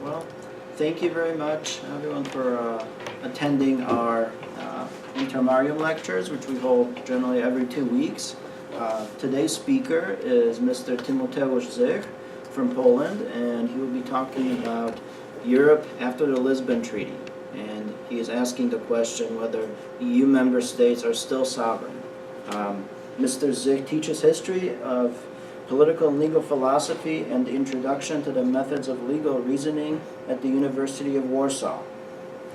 Well, thank you very much, everyone, for attending our intermarium lectures, which we hold generally every 2 weeks. Today's speaker is Mr. Timoteusz Zich from Poland, and he will be talking about Europe after the Lisbon Treaty. And he is asking the question whether EU member states are still sovereign. Mr. Zich teaches history of political and legal philosophy and the introduction to the methods of legal reasoning at the University of Warsaw.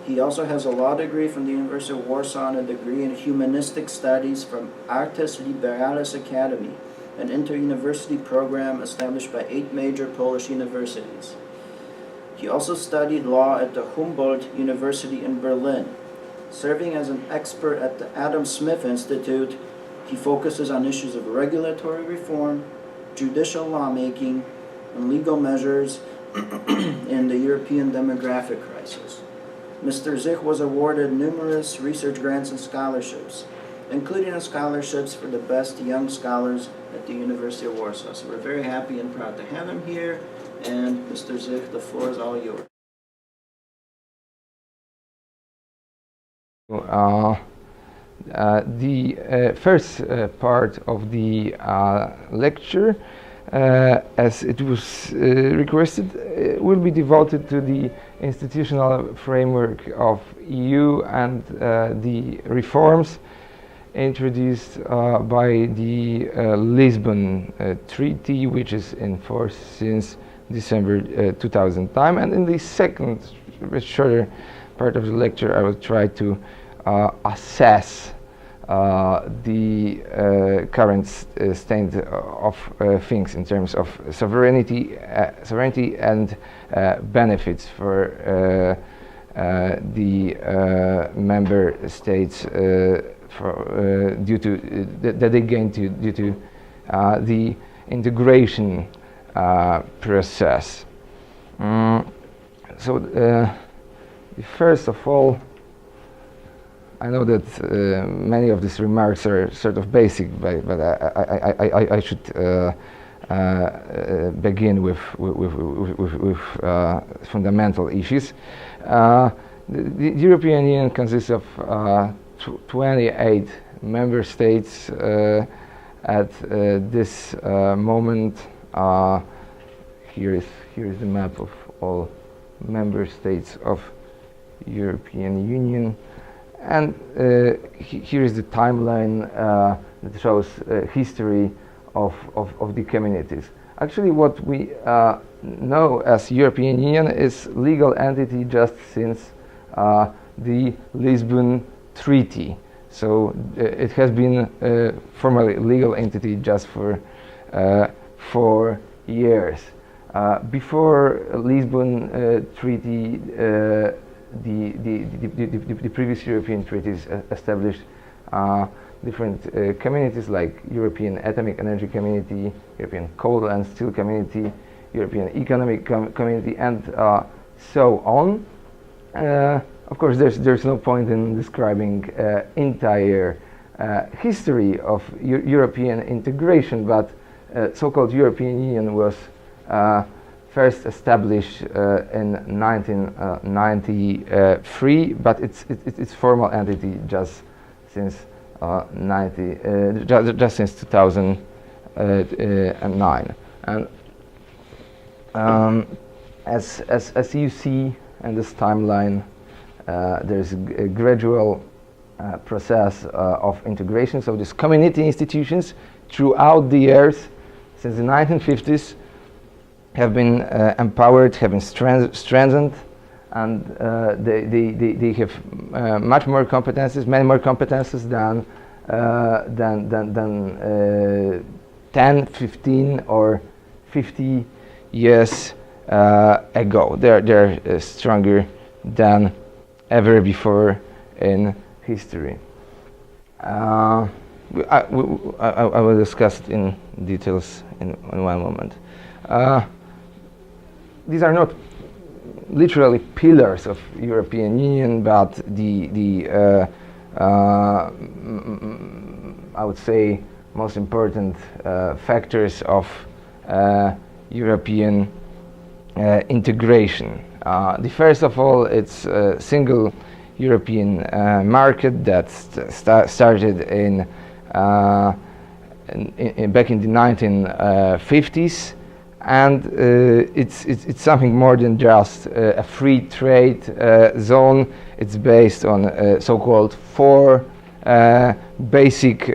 He also has a law degree from the University of Warsaw and a degree in humanistic studies from Artes Liberalis Academy, an inter-university program established by 8 major Polish universities. He also studied law at the Humboldt University in Berlin. Serving as an expert at the Adam Smith Institute, he focuses on issues of regulatory reform, judicial lawmaking, and legal measures in the European demographic crisis. Mr. Zich was awarded numerous research grants and scholarships, including scholarships for the best young scholars at the University of Warsaw. So we're very happy and proud to have him here. And Mr. Zich, the floor is all yours. The first part of the lecture, as it was requested, will be devoted to the institutional framework of EU and the reforms introduced by the Lisbon Treaty, which is in force since December 2000 time. And in the second, shorter part of the lecture, I will try to assess the current state of things in terms of sovereignty and benefits for the member states due to that they gain due to the integration process. First of all, I know that many of these remarks are sort of basic, but I should begin with fundamental issues. The European Union consists of 28 member states at this moment. Here is the map of all member states of European Union. And here is the timeline that shows history of the communities. Actually, what we know as European Union is legal entity just since the Lisbon Treaty. So it has been formally legal entity just for 4 years. Before Lisbon Treaty, the previous European treaties established different communities like European Atomic Energy Community, European Coal and Steel Community, European Economic Community, and so on. Of course, there's no point in describing entire history of European integration, but so-called European Union was first established in 1993, but its formal entity just since 2009. And as you see in this timeline, there's a gradual process of integration. So these community institutions throughout the years since the 1950s have been empowered, have been strengthened, and they have much more competences, many more competences than 10, 15, or 50 years ago. They're stronger than ever before in history. I will discuss it in details in one moment. These are not literally pillars of European Union, but I would say most important factors of European integration. The first of all, it's a single European market that started back in the 1950s, and it's something more than just a free trade zone. It's based on so-called four basic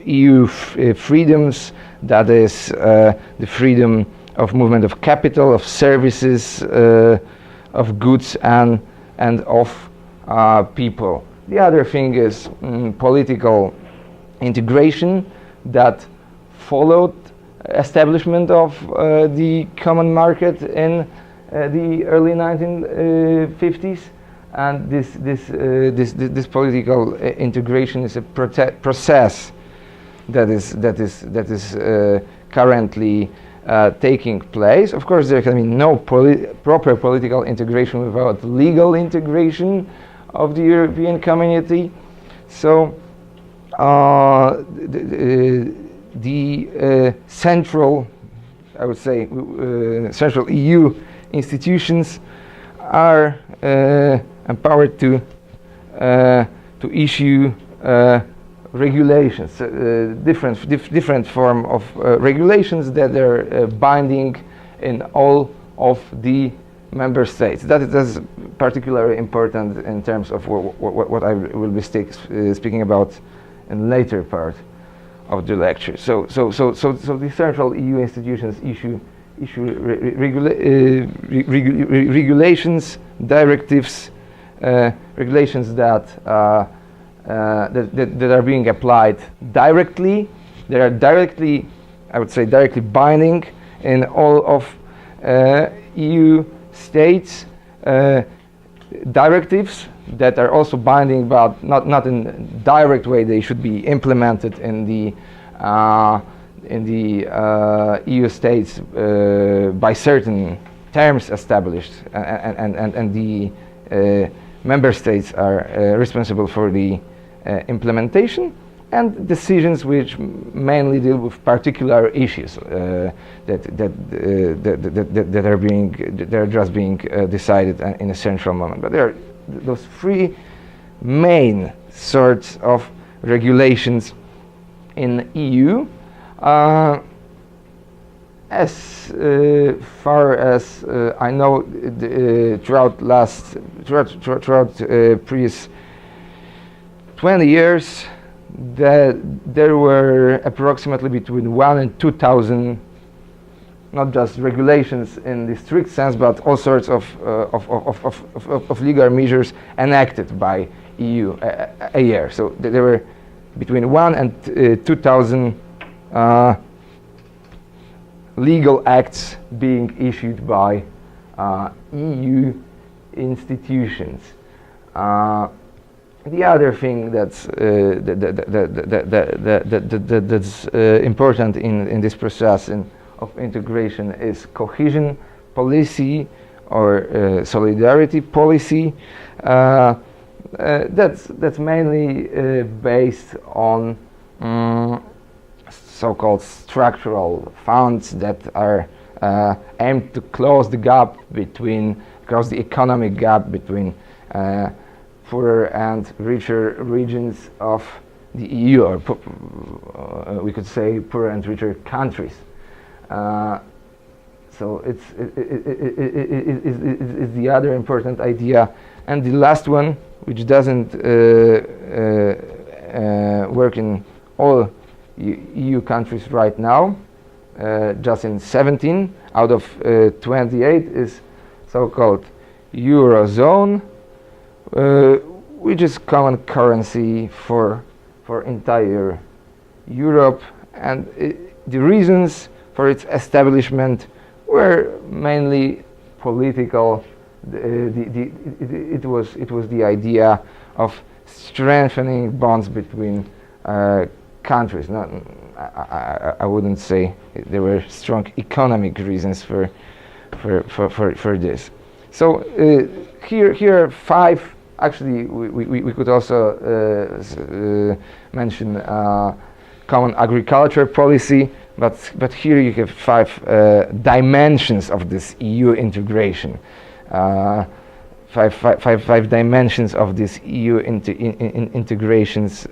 EU freedoms. That is the freedom of movement of capital, of services, of goods, and of people. The other thing is political integration that followed establishment of the common market in the early 1950s, and this political integration is a process that is currently taking place. Of course, there can be no proper political integration without legal integration of the European community. So the central, I would say, central EU institutions are empowered to issue regulations, different form of regulations that are binding in all of the member states. That is particularly important in terms of what I will be speaking about in later part of the lecture. So the central EU institutions issue regulations, directives, regulations that are being applied directly. They are directly, I would say, directly binding in all of EU states. Directives that are also binding, but not in a direct way. They should be implemented in the EU states by certain terms established, and the member states are responsible for the implementation, and decisions which mainly deal with particular issues that are just being decided in a central moment. But there are those three main sorts of regulations in EU. As far as I know, throughout previous 20 years, there were approximately between 1,000 and 2,000, not just regulations in the strict sense, but all sorts of legal measures enacted by EU a year. So there were between 1,000 and 2,000 legal acts being issued by EU institutions. The other thing that's important in this process of integration is cohesion policy or solidarity policy. That's mainly based on so-called structural funds that are aimed to close the economic gap between poorer and richer regions of the EU, or we could say poorer and richer countries. So it's the other important idea. And the last one, which doesn't work in all EU countries right now, just in 17 out of 28, is so-called Eurozone, which is common currency for entire Europe, and the reasons for its establishment were mainly political. It was the idea of strengthening bonds between countries. I wouldn't say there were strong economic reasons for this. So here are five. Actually, we could also mention common agriculture policy, but here you have five dimensions of this EU integration. Five dimensions of this EU integrations.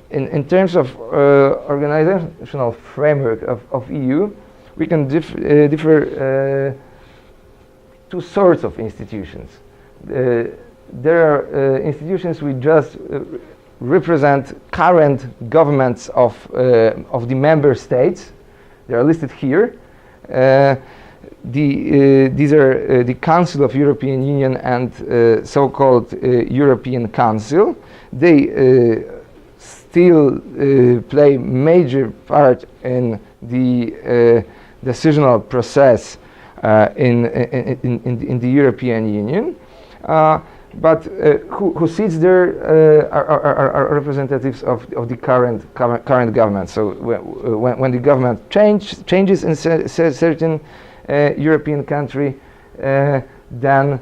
In terms of organizational framework of EU, we can differ two sorts of institutions. There are institutions which just represent current governments of the member states. They are listed here. These are the Council of European Union and so-called European Council. They still play major part in the decisional process in the European Union. But who sits there are representatives of the current government. So when the government changes in certain European country, then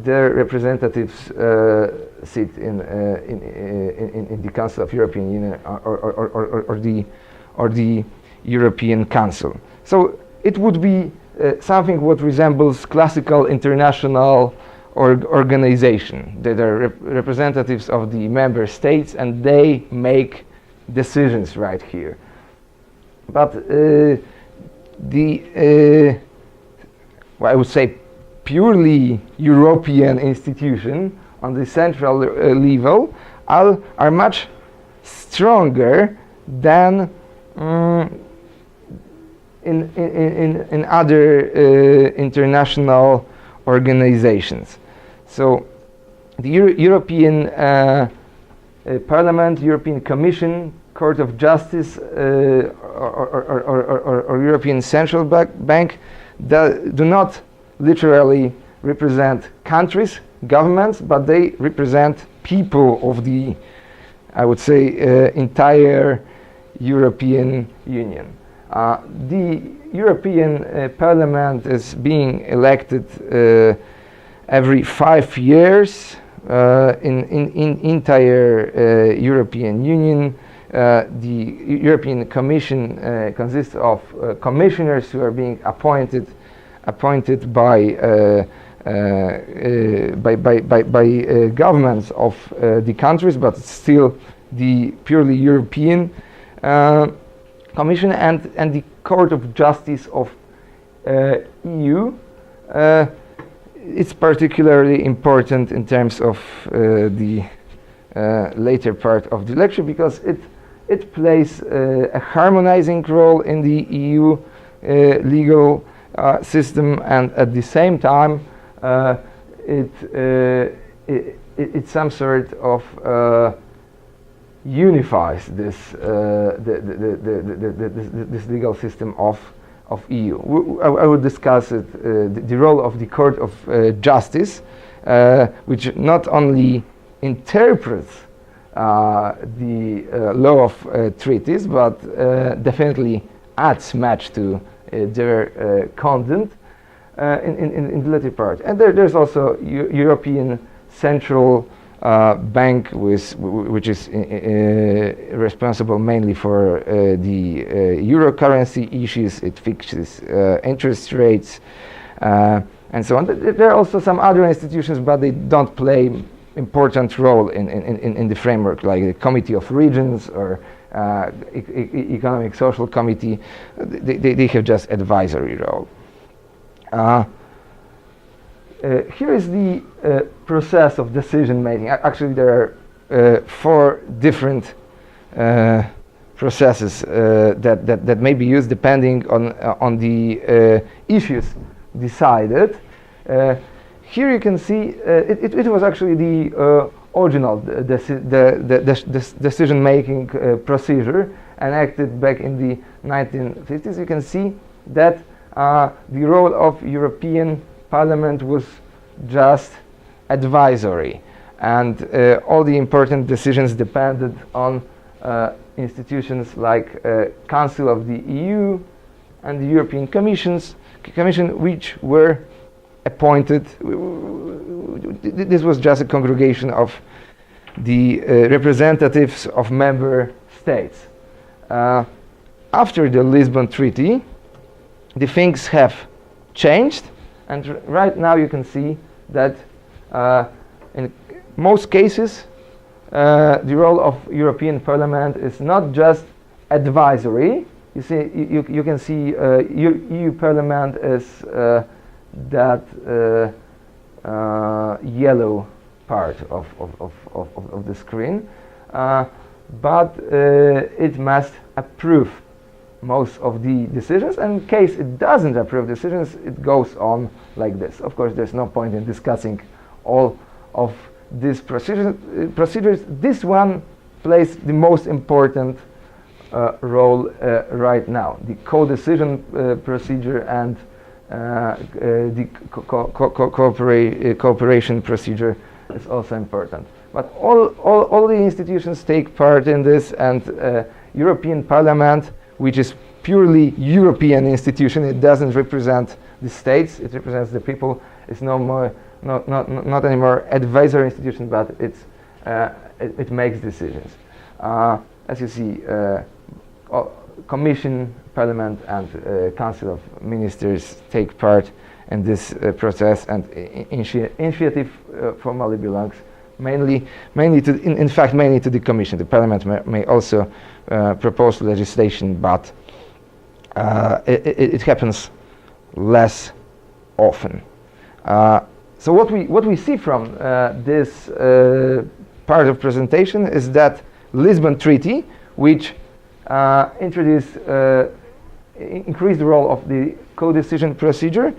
their representatives sit in the Council of European Union or the European Council. So it would be something what resembles classical international organization. That are representatives of the member states, and they make decisions right here. But I would say purely European institution on the central level are much stronger than in other international organizations. So the European Parliament, European Commission, Court of Justice, or European Central Bank do not literally represent countries, governments, but they represent people of the, I would say, entire European Union. The European Parliament is being elected every 5 years in entire European Union. The European Commission consists of commissioners who are being appointed by governments of the countries, but still the purely European Commission and the Court of Justice of EU. It's particularly important in terms of the later part of the lecture because it plays a harmonizing role in the EU legal system, and at the same time it's some sort of unifies this this legal system of EU. I will discuss it, the role of the Court of Justice, which not only interprets the law of treaties, but definitely adds much to their content in the latter part. And there's also European Central Bank, which is responsible mainly for the euro currency issues. It fixes interest rates and so on. There are also some other institutions, but they don't play important role in the framework, like the Committee of Regions or Economic Social Committee. They have just advisory role. Here is the process of decision making. Actually, there are 4 different processes that may be used depending on the issues decided. Here you can see it was actually the original decision-making procedure enacted back in the 1950s. You can see that the role of European Parliament was just advisory, and all the important decisions depended on institutions like Council of the EU and the European Commission, which were appointed. This was just a congregation of the representatives of member states. after the Lisbon Treaty, the things have changed, and right now you can see that in most cases the role of European Parliament is not just advisory. You see, you can see EU Parliament is that yellow part of the screen, but it must approve most of the decisions, and in case it doesn't approve decisions, it goes on like this. Of course, there's no point in discussing all of these procedures. This one plays the most important role right now. The co-decision procedure and the cooperation procedure is also important. But all the institutions take part in this, and European Parliament, which is purely European institution, it doesn't represent the states, it represents the people. It's not anymore advisory institution, but it makes decisions. As you see, Commission, Parliament, and Council of Ministers take part in this process, and initiative formally belongs mainly to, in fact, mainly to the Commission. The Parliament may also propose legislation, but it happens less often. So what we see from this part of presentation is that Lisbon Treaty, which increased the role of the co-decision procedure,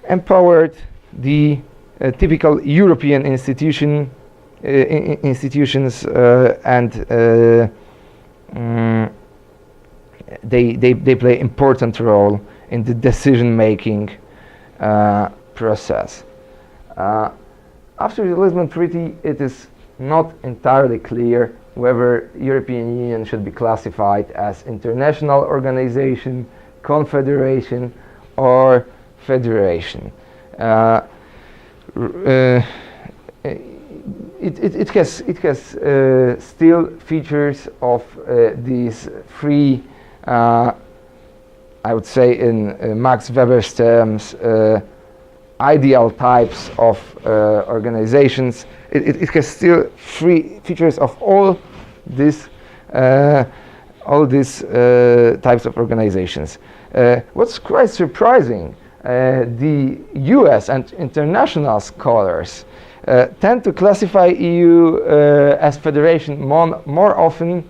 empowered the typical European institutions, and they play important role in the decision-making process. After the Lisbon Treaty, it is not entirely clear whether European Union should be classified as international organization, confederation, or federation. It has still features of these three, I would say in Max Weber's terms, ideal types of organizations. It has still three features of all these types of organizations. What's quite surprising, the US and international scholars tend to classify EU as federation more often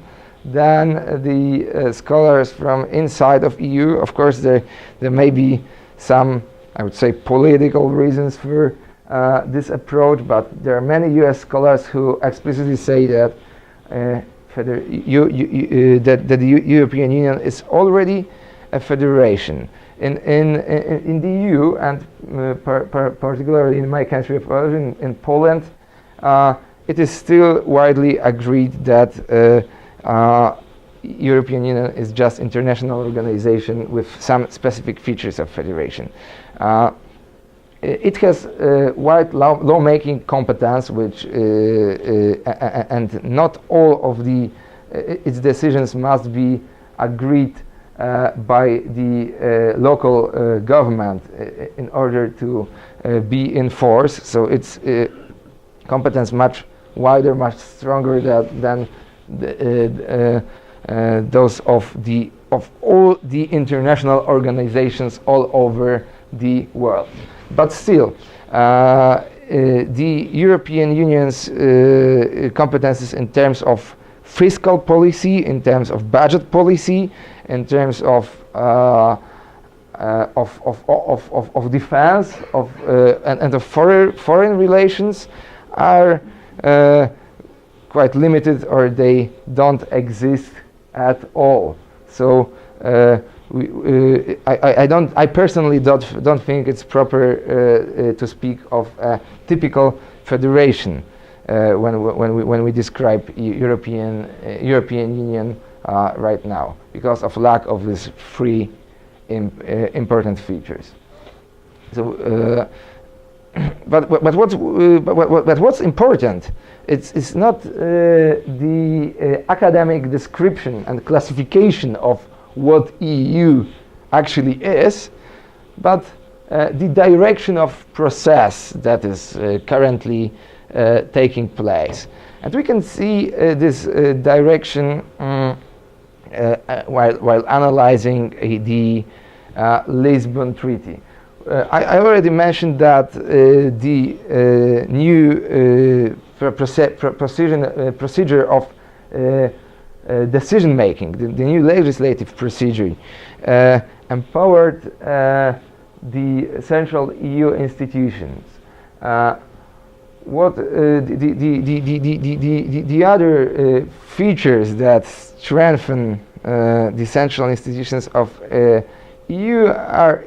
than the scholars from inside of EU. Of course, there may be some, I would say, political reasons for this approach, but there are many US scholars who explicitly say that that the European Union is already a federation. In the EU, and particularly in my country of origin, in Poland, it is still widely agreed that European Union is just international organization with some specific features of federation. It has wide lawmaking competence, which and not all of its decisions must be agreed by the local government in order to be enforced. So its competence much wider, much stronger than those of all the international organizations all over the world. But still, the European Union's competences in terms of fiscal policy, in terms of budget policy, in terms of defense, and of foreign relations, are quite limited, or they don't exist at all. So I personally don't think it's proper to speak of a typical federation when we describe European Union right now, because of lack of these three important features. So but what's important, it's not the academic description and classification of what EU actually is, but the direction of process that is currently taking place. And we can see this direction while analyzing the Lisbon Treaty. I already mentioned that the new procedure of decision making, the new legislative procedure, empowered the central EU institutions. What the other features that strengthen the central institutions of EU are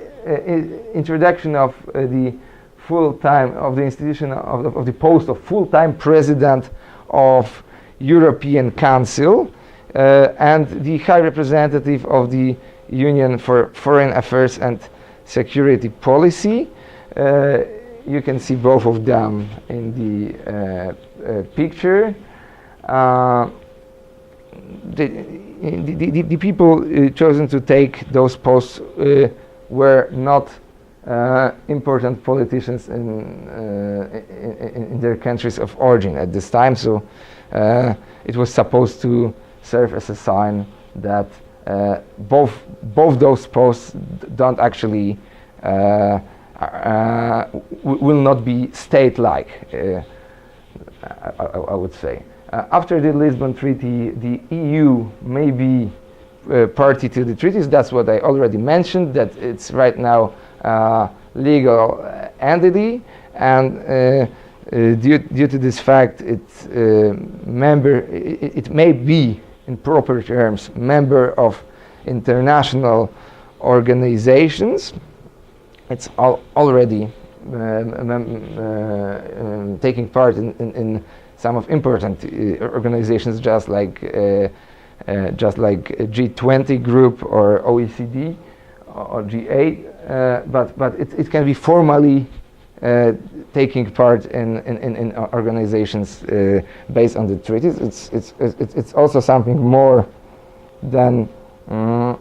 introduction of the full-time of the institution of the post of full-time president of European Council and the High Representative of the Union for Foreign Affairs and Security Policy. You can see both of them in the picture. The people chosen to take those posts were not important politicians in their countries of origin at this time, so it was supposed to serve as a sign that both those posts don't actually will not be state-like, I would say. After the Lisbon Treaty, the EU may be party to the treaties. That's what I already mentioned, that it's right now legal entity, and due to this fact, it may be, in proper terms, member of international organizations. It's Mm-hmm. already taking part in some of important organizations, just like G20 group or OECD or G8, but it can be formally taking part in organizations based on the treaties. It's also something more than the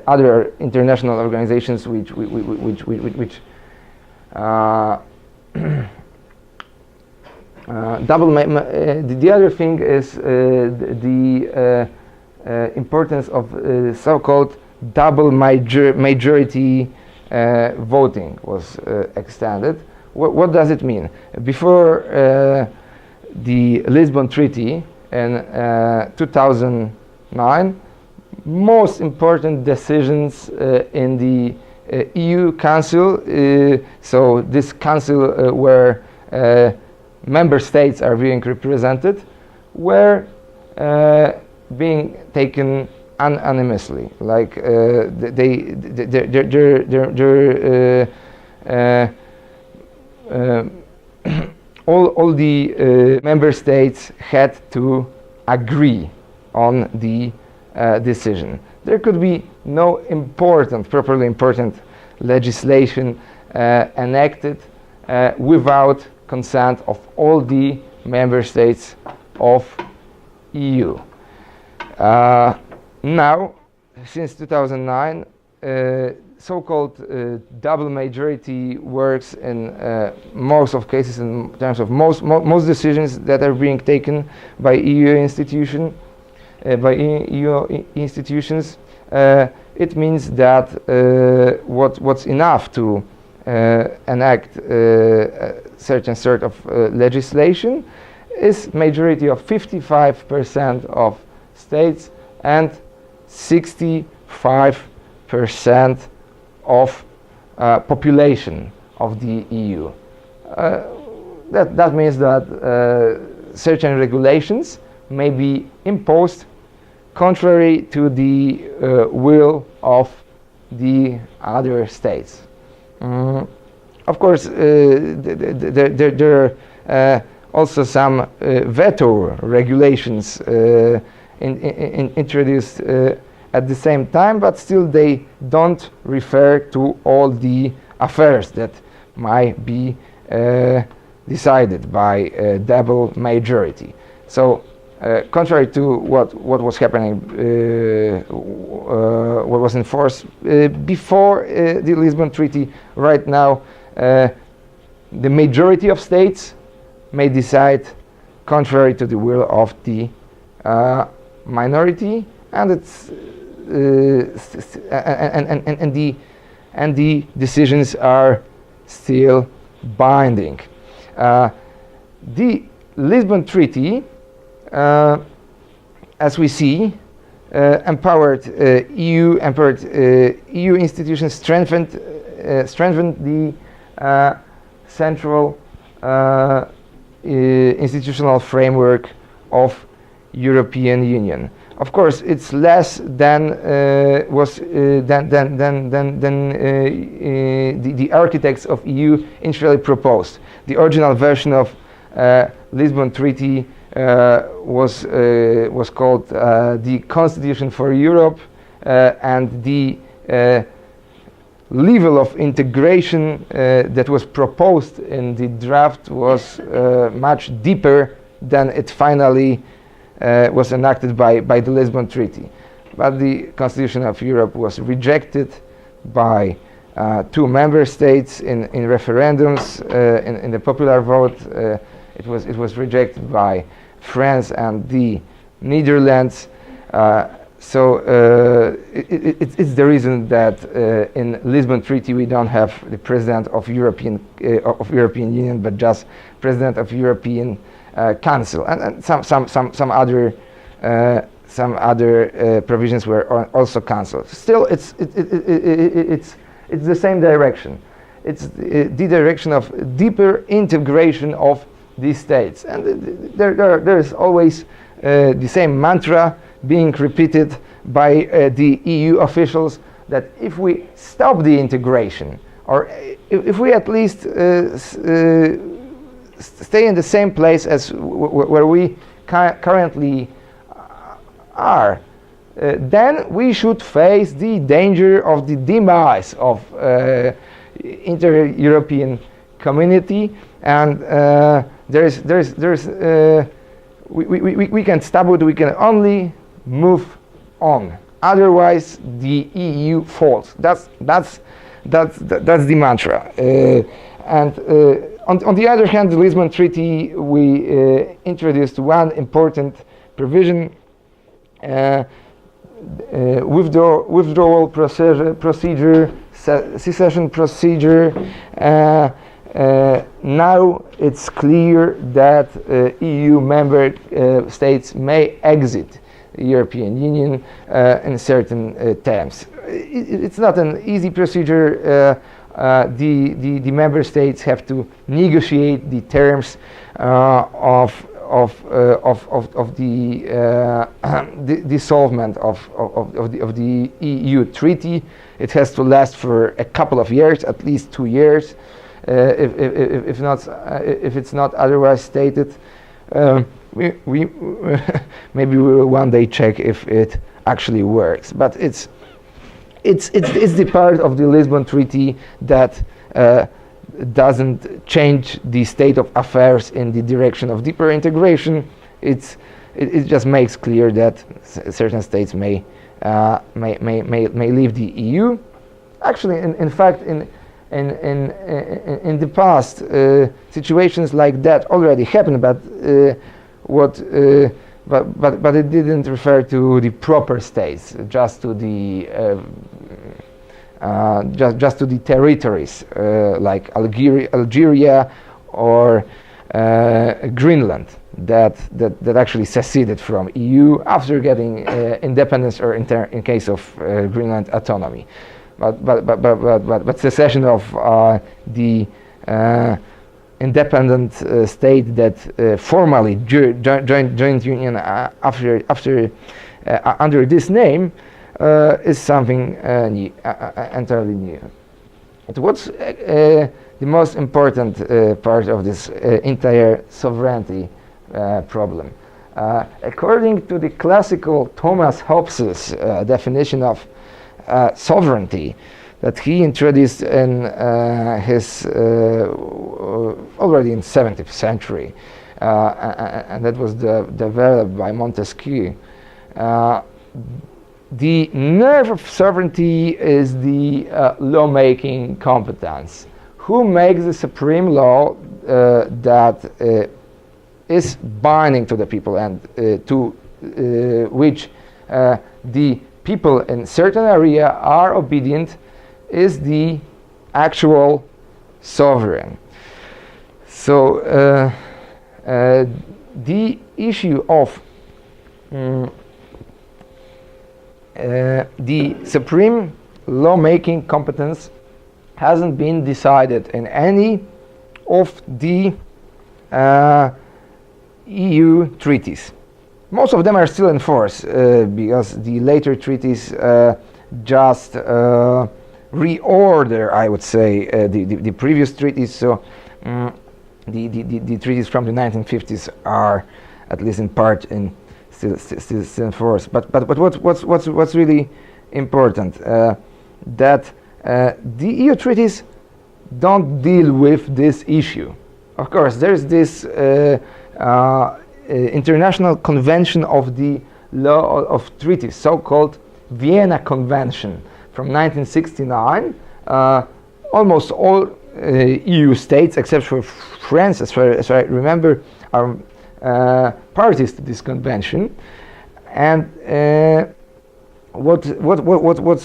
other international organizations which the other thing is the importance of so-called double majority voting was extended. What does it mean? Before the Lisbon Treaty in 2009, most important decisions in the EU Council, so this council where member states are being represented, were being taken unanimously. Like all the member states had to agree on the decision. There could be no properly important legislation enacted without consent of all the member states of EU. Now, since 2009, so-called double majority works in most of cases in terms of most decisions that are being taken by EU institutions. It means that what's enough to enact certain sort of legislation is majority of 55% of states and 65% of population of the EU. That means that certain regulations may be imposed contrary to the will of the other states. Of course, there are also some veto regulations introduced at the same time, but still they don't refer to all the affairs that might be decided by a double majority. So, contrary to what was happening, what was in force before the Lisbon Treaty, right now the majority of states may decide contrary to the will of the minority, and it's and the decisions are still binding. The Lisbon Treaty, as we see, empowered EU institutions, strengthened the central institutional framework of European Union. Of course, it's less than the architects of EU initially proposed. The original version of Lisbon Treaty was called the Constitution for Europe, and the level of integration that was proposed in the draft was much deeper than it finally was enacted by the Lisbon Treaty. But the Constitution of Europe was rejected by 2 member states in referendums, in the popular vote. It was rejected by France and the Netherlands. It's the reason that in Lisbon Treaty we don't have the President of European Union, but just President of European Council, and some other provisions were also cancelled. Still, it's the same direction. It's the direction of deeper integration of these states, and there is always the same mantra being repeated by the EU officials, that if we stop the integration, or if we at least stay in the same place as where we currently are, then we should face the danger of the demise of inter-European community, and we can stop it. We can only move on. Otherwise, the EU falls. That's the mantra. And on the other hand, the Lisbon Treaty, we introduced one important provision: withdrawal procedure, secession procedure. Now it's clear that EU member states may exit the European Union in certain terms. It's not an easy procedure. The member states have to negotiate the terms of the dissolvement of the EU treaty. It has to last for a couple of years, at least 2 years, if it's not otherwise stated. We maybe we will one day check if it actually works, but it's the part of the Lisbon Treaty that doesn't change the state of affairs in the direction of deeper integration. It just makes clear that certain states may leave the EU. Actually, in fact, in the past, situations like that already happened, but but it didn't refer to the proper states, just to the just to the territories like Algeria or Greenland that actually seceded from EU after getting independence, or in case of Greenland, autonomy. But secession of the independent state that formally joined union after under this name is something entirely new. What's the most important part of this entire sovereignty problem? According to the classical Thomas Hobbes's definition of sovereignty that he introduced in his already in 17th century, and that was developed by Montesquieu. The nerve of sovereignty is the lawmaking competence. Who makes the supreme law that is binding to the people and to which the people in certain area are obedient is the actual sovereign. So the issue of the supreme lawmaking competence hasn't been decided in any of the EU treaties. Most of them are still in force because the later treaties just reorder, I would say, the previous treaties. So the treaties from the 1950s are, at least in part, still in force. But what's really important that the EU treaties don't deal with this issue. Of course, there's this International Convention of the Law of Treaties, so-called Vienna Convention from 1969. Almost all EU states, except for France, as far as I remember, are parties to this convention. And what's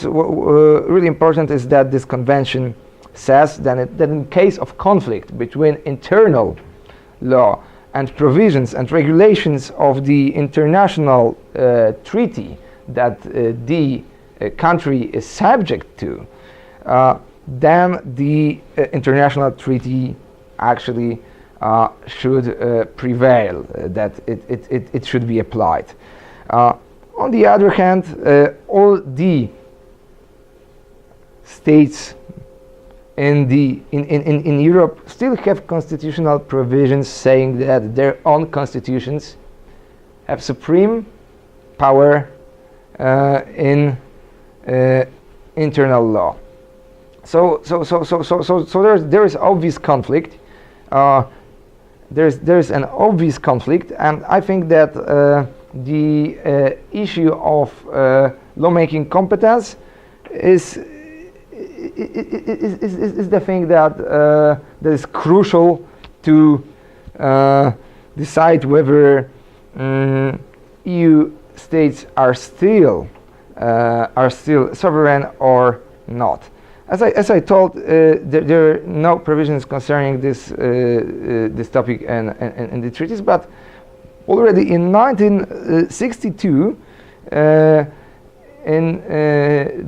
really important is that this convention says that in case of conflict between internal law and provisions and regulations of the international treaty that the country is subject to, then the international treaty actually should prevail, that it should be applied. On the other hand, all the states in Europe still have constitutional provisions saying that their own constitutions have supreme power in internal law. So there is obvious conflict. There's an obvious conflict, and I think that the issue of lawmaking competence is the thing that is crucial to decide whether EU states are still sovereign or not. As I told, there are no provisions concerning this topic in the treaties, but already in 1962, in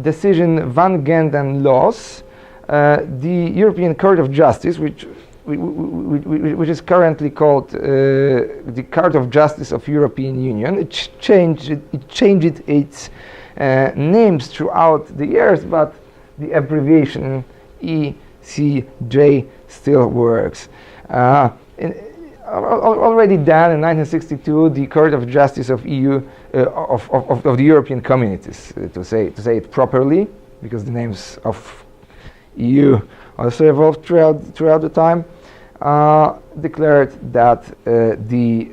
decision Van Genden Laws, the European Court of Justice, which is currently called the Court of Justice of European Union, it changed its names throughout the years, but the abbreviation ECJ still works. Already done in 1962, the Court of Justice of EU of the European Communities, to say it properly, because the names of EU also evolved throughout the time, declared that the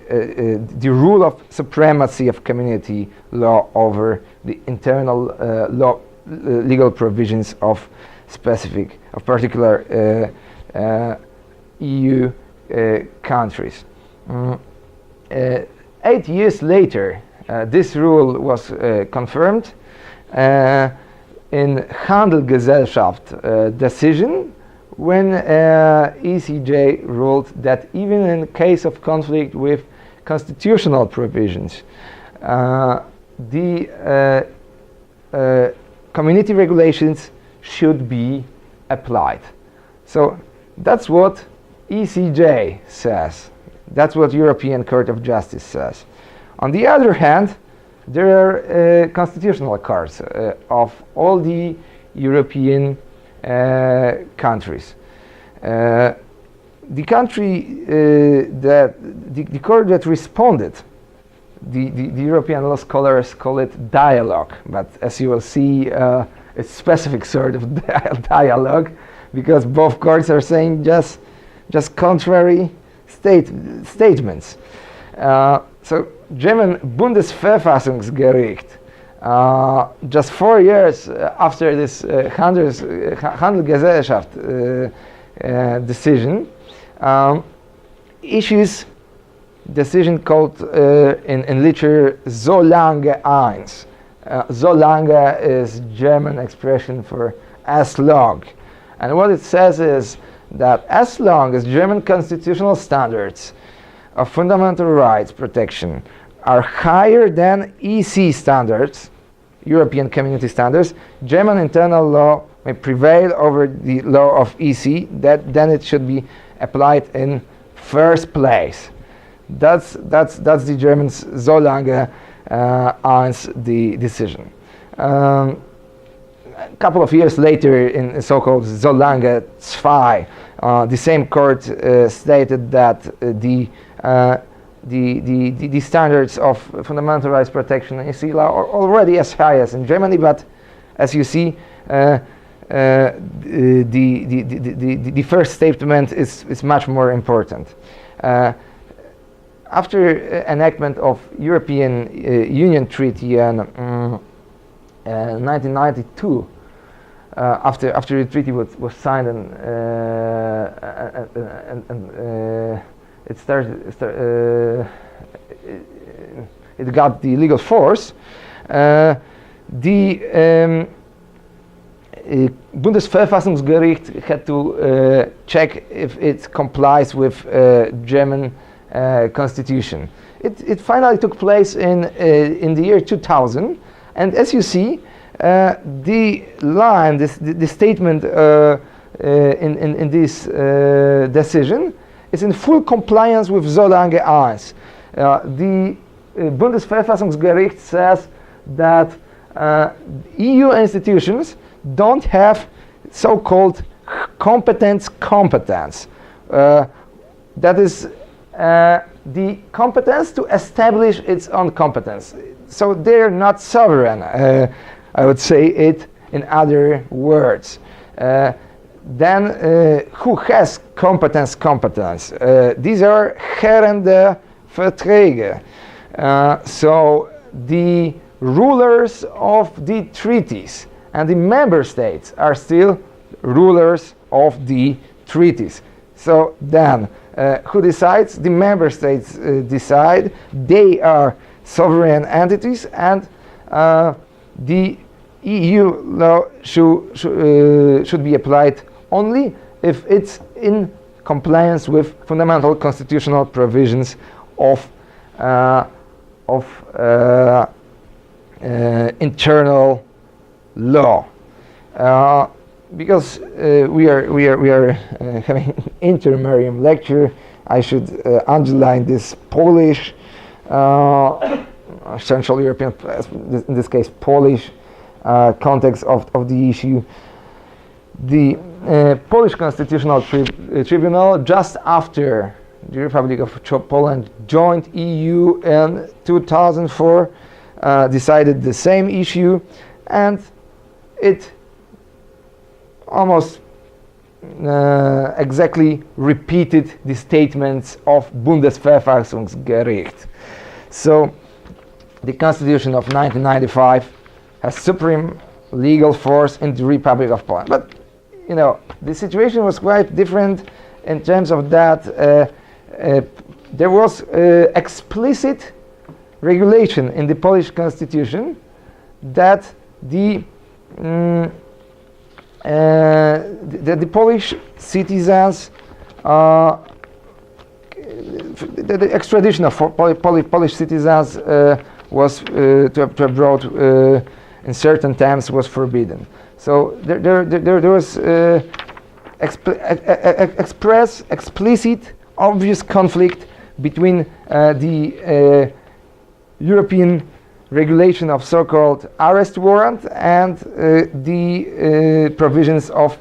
rule of supremacy of community law over the internal law legal provisions of particular EU countries. 8 years later, this rule was confirmed in Handelsgesellschaft decision, when ECJ ruled that even in case of conflict with constitutional provisions, the community regulations should be applied. So that's what ECJ says. That's what European Court of Justice says. On the other hand, there are constitutional courts of all the European countries. The country the court that responded the European law scholars call it dialogue, but as you will see, it's specific sort of dialogue, because both courts are saying just contrary statements. So German Bundesverfassungsgericht, just 4 years after this Handelsgesellschaft decision, issues decision called in literature Solange eins. Solange is German expression for as long. And what it says is that as long as German constitutional standards of fundamental rights protection are higher than EC standards, European Community standards, German internal law may prevail over the law of EC, then it should be applied in first place. That's the Germans Solange eins the decision. A couple of years later, in so-called Solange II, the same court stated that the standards of fundamental rights protection in EC law are already as high as in Germany, but as you see, the first statement is much more important. After enactment of European Union Treaty in 1992, after the treaty was signed and it got the legal force, the Bundesverfassungsgericht had to check if it complies with German constitution. It finally took place in the year 2000, and as you see, the line, the statement in this decision is in full compliance with Solange eins. The Bundesverfassungsgericht says that EU institutions don't have so-called competence. That is the competence to establish its own competence. So they're not sovereign, I would say it in other words. Then who has competence? These are herrende Verträge. So the rulers of the treaties and the member states are still rulers of the treaties. So then, who decides? The member states decide. They are sovereign entities, and the EU law should be applied only if it's in compliance with fundamental constitutional provisions of internal law. Because we are having intermarium lecture, I should underline this Polish, Central European, in this case Polish, context of the issue. The Polish Constitutional Tribunal, just after the Republic of Poland joined EU in 2004, decided the same issue, and it almost exactly repeated the statements of Bundesverfassungsgericht. So the Constitution of 1995 has supreme legal force in the Republic of Poland. But you know, the situation was quite different in terms of that there was explicit regulation in the Polish Constitution that the Polish citizens, the extradition of Polish citizens was to abroad in certain times was forbidden. So there was explicit, obvious conflict between the European regulation of so-called arrest warrant and the provisions of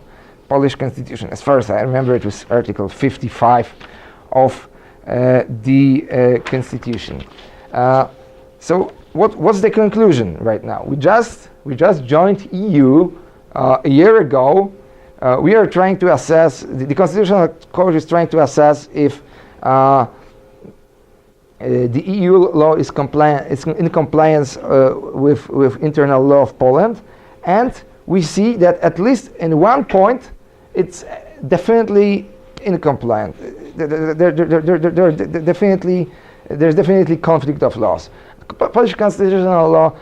Polish constitution. As far as I remember, it was Article 55 of the constitution. So what's the conclusion right now? We just joined EU a year ago. We are trying to assess, the Constitutional Court is trying to assess if the EU law is in compliance with internal law of Poland, and we see that at least in one point it's definitely in compliance. There's definitely conflict of laws. Polish constitutional law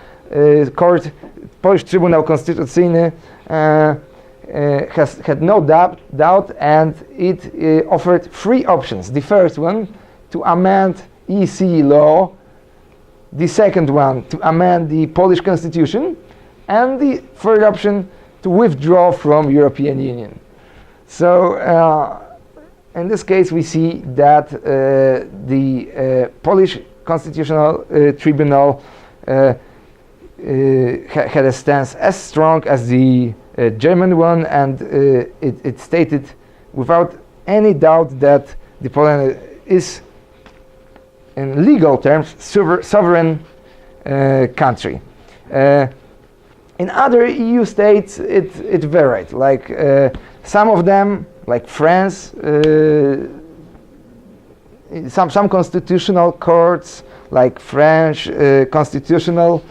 Polish Trybunał Konstytucyjny had no doubt, and it offered three options. The first one, to amend EC law. The second one, to amend the Polish constitution. And the third option, to withdraw from European Union. So in this case, we see that the Polish Constitutional Tribunal had a stance as strong as the German one, and it stated without any doubt that the Poland is, in legal terms, sovereign country. In other EU states, it varied. Like some of them, like France, some constitutional courts, like French Constitutional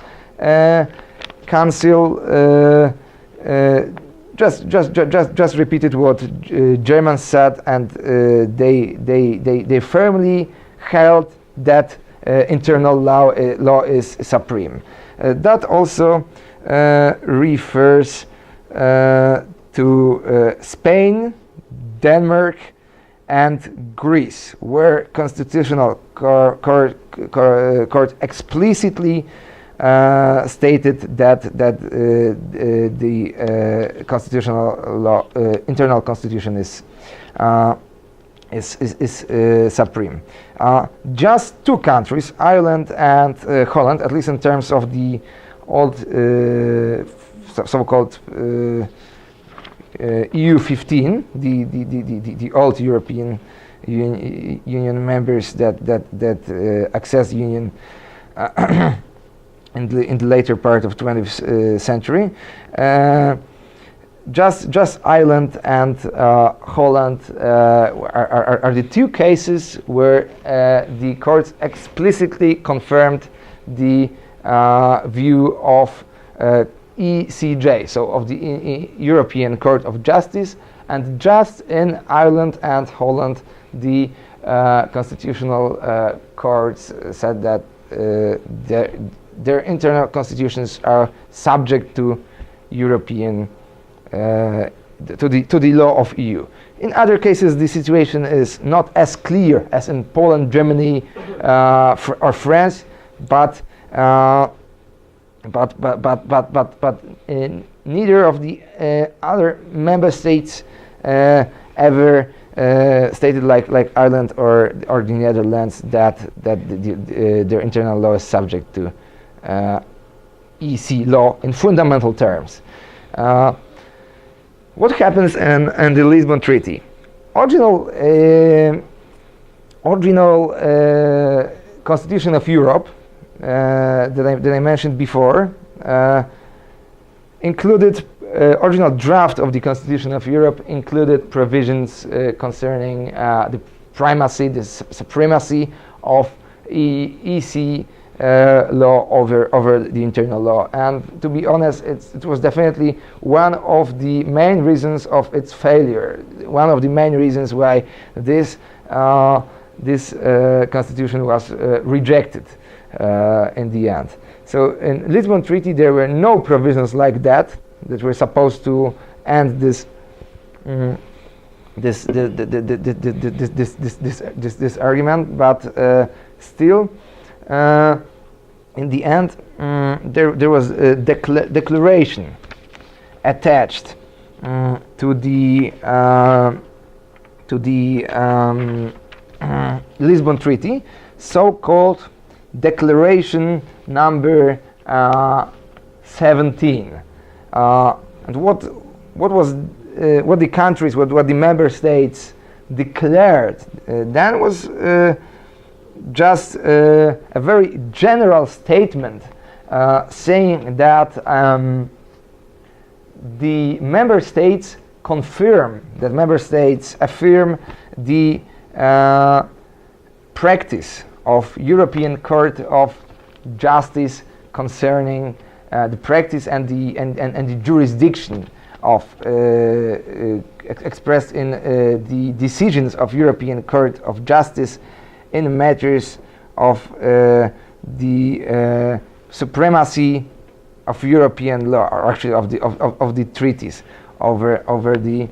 Council, just repeated what Germans said, and they firmly held that internal law is supreme. That also refers to Spain, Denmark, and Greece, where Constitutional Court explicitly stated that the constitutional law, internal constitution is supreme. Just two countries, Ireland and Holland, at least in terms of the old so-called EU 15, the old European Union members that access Union in the later part of 20th century. Just Ireland and Holland are the two cases where the courts explicitly confirmed the view of ECJ, so of the European Court of Justice, and just in Ireland and Holland the constitutional courts said that their internal constitutions are subject to European to the law of EU. In other cases, the situation is not as clear as in Poland, Germany, or France, but in neither of the other member states ever stated, like Ireland or the Netherlands, that their internal law is subject to EC law in fundamental terms. What happens in the Lisbon Treaty? Original Constitution of Europe that I mentioned before included original draft of the Constitution of Europe included provisions concerning the primacy, the supremacy of EC law over the internal law, and to be honest, it was definitely one of the main reasons of its failure. One of the main reasons why this constitution was rejected in the end. So in Lisbon Treaty there were no provisions like that were supposed to end this argument, but still. In the end, there was a declaration attached to the Lisbon Treaty, so-called Declaration number 17. And what the countries, what the member states declared then was just a very general statement saying that the member states affirm the practice of European Court of Justice concerning the practice and the jurisdiction of expressed in the decisions of European Court of Justice in matters of the supremacy of European law, or actually of the treaties over the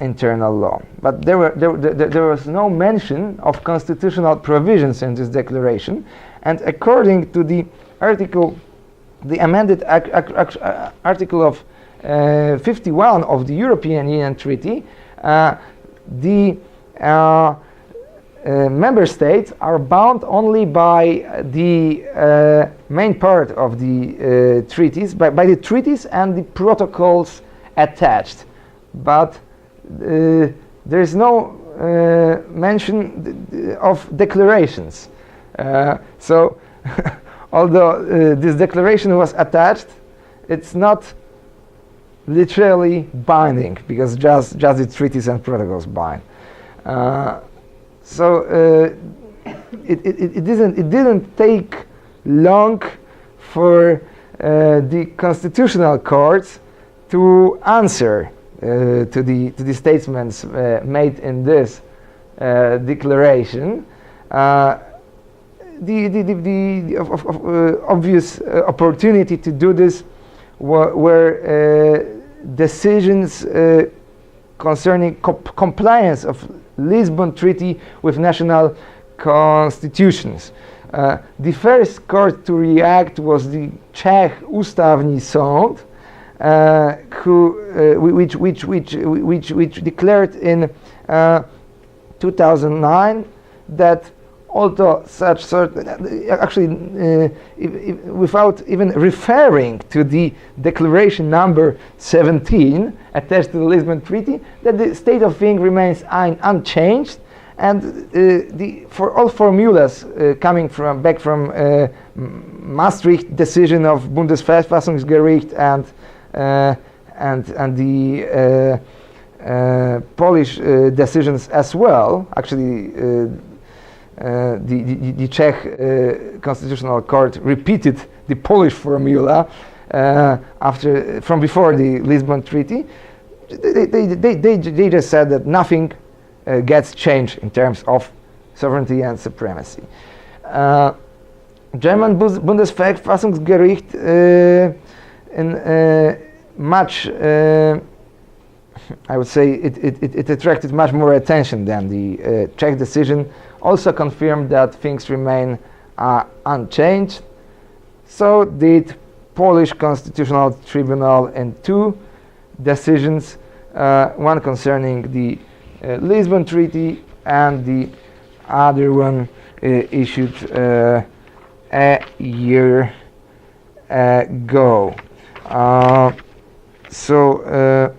internal law. But there was no mention of constitutional provisions in this declaration, and according to the amended article of 51 of the European Union Treaty, the member states are bound only by the main part of the treaties, by the treaties and the protocols attached. But there is no mention of declarations. So although this declaration was attached, it's not literally binding, because just the treaties and protocols bind. So it didn't take long for the constitutional courts to answer to the statements made in this declaration. The obvious opportunity to do this were decisions concerning compliance of Lisbon Treaty with national constitutions. The first court to react was the Czech Ústavní Soud, which declared in 2009 that although without even referring to the declaration number 17 attached to the Lisbon Treaty, that the state of things remains unchanged, and for all formulas coming back from Maastricht decision of Bundesverfassungsgericht and the Polish decisions as well. Actually, the Czech Constitutional Court repeated the Polish formula from before the Lisbon Treaty. They just said that nothing gets changed in terms of sovereignty and supremacy. German Bundesverfassungsgericht in much, I would say, it attracted much more attention than the Czech decision. Also confirmed that things remain unchanged. So did Polish Constitutional Tribunal in two decisions, one concerning the Lisbon Treaty and the other one issued a year ago. So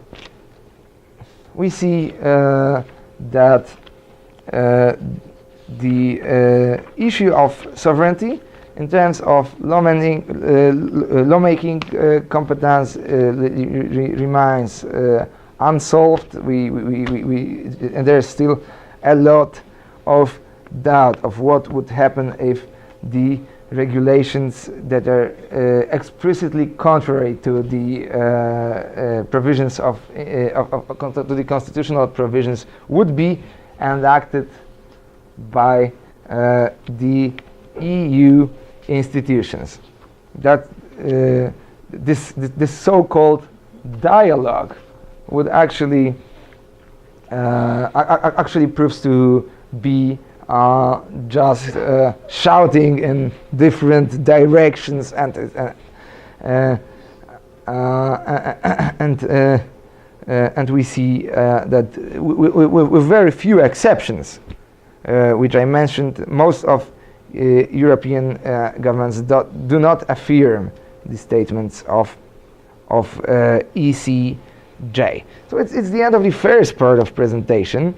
we see that the issue of sovereignty in terms of lawmaking competence remains unsolved. And there's still a lot of doubt of what would happen if the regulations that are explicitly contrary to the provisions to the constitutional provisions would be enacted by the EU institutions. That this so-called dialogue would actually proves to be just shouting in different directions and we see that with very few exceptions, which I mentioned, most of European governments do not affirm the statements of ECJ. So it's the end of the first part of presentation.